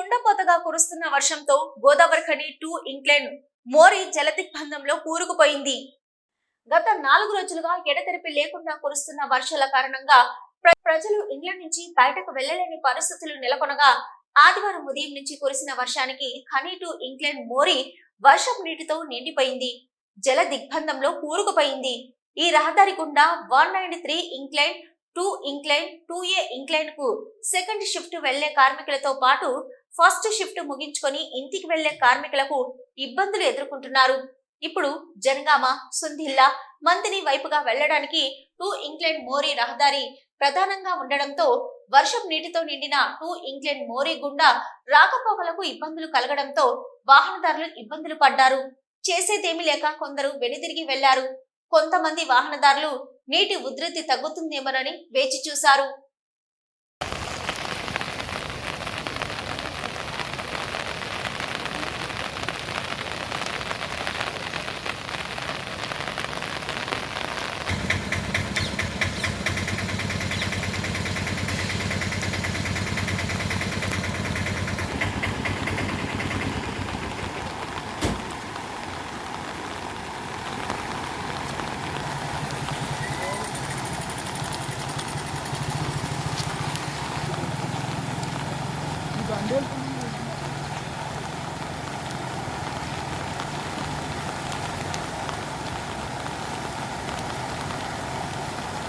కుండపోతగా కురుస్తున్న వర్షంతో గోదావరిఖని 2 ఇంక్లైన్ మోరి జలదిగ్బంధంలో కూరుకుపోయింది. గత 4 రోజులుగా ఎడతెరిపి లేకుండా కురుస్తున్న వర్షాల కారణంగా ప్రజలు ఇళ్ల నుంచి బయటకు వెళ్లలేని పరిస్థితులు నెలకొనగా ఆదివారం ఉదయం నుంచి కురిసిన వర్షానికి ఖని 2 ఇంక్లైన్ మోరి వర్షపు నీటితో నిండిపోయింది. జల దిగ్బంధంలో కూరుకుపోయింది. ఈ రహదారి గుండా 193 ఇంక్లైన్, 2 ఇంక్లైన్, 2A ఇంక్లైన్ కు సెకండ్ షిఫ్ట్ వెళ్లే కార్మికులతో పాటు ఫస్ట్ షిఫ్ట్ ముగించుకొని ఇంటికి వెళ్లే కార్మికులకు ఇబ్బందులు ఎదుర్కొంటున్నారు. ఇప్పుడు జనగామ, సుందిల్లా, మందిని వైపుగా వెళ్లడానికి 2 ఇంక్లైన్ మోరీ రహదారి ప్రధానంగా ఉండడంతో వర్షం నీటితో నిండిన 2 ఇంక్లైన్ మోరీ గుండా రాకపోకలకు ఇబ్బందులు కలగడంతో వాహనదారులు ఇబ్బందులు పడ్డారు. చేసేదేమీ లేక కొందరు వెనుదిరిగి వెళ్లారు. కొంతమంది వాహనదారులు నీటి ఉధృతి తగ్గుతుందేమోనని వేచి చూశారు. Andel